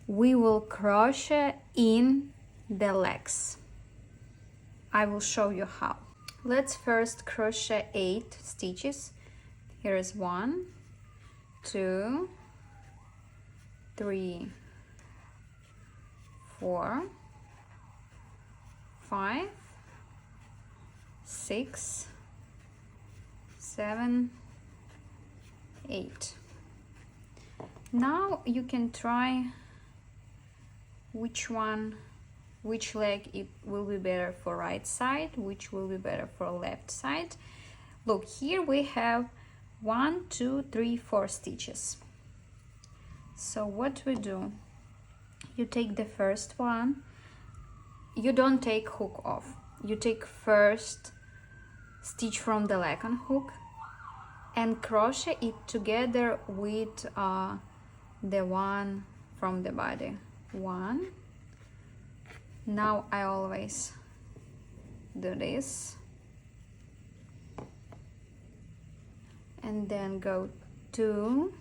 we will crochet in the legs. I will show you how. Let's first crochet 8 stitches. Here is 1, 2, 3, 4, 5, 6, 7, 8. Now you can try which leg it will be better for right side, which will be better for left side. Look, here we have 1, 2, 3, 4 stitches. So what we do, you take the first one, you don't take hook off, you take first stitch from the leg on hook and crochet it together with the one from the body. 1. Now I always do this and then go 2,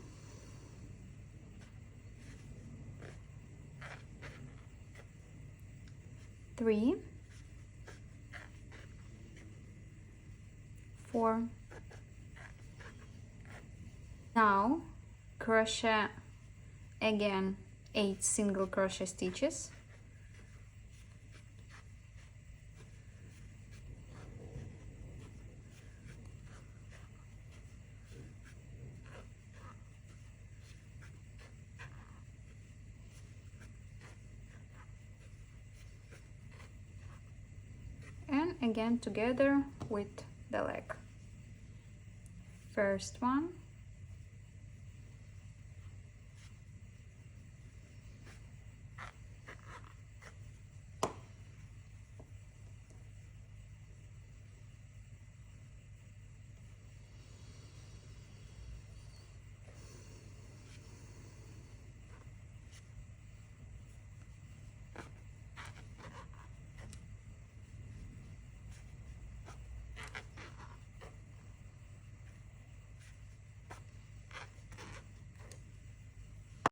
3, 4. Now crochet again 8 single crochet stitches. And again together with the leg. First one,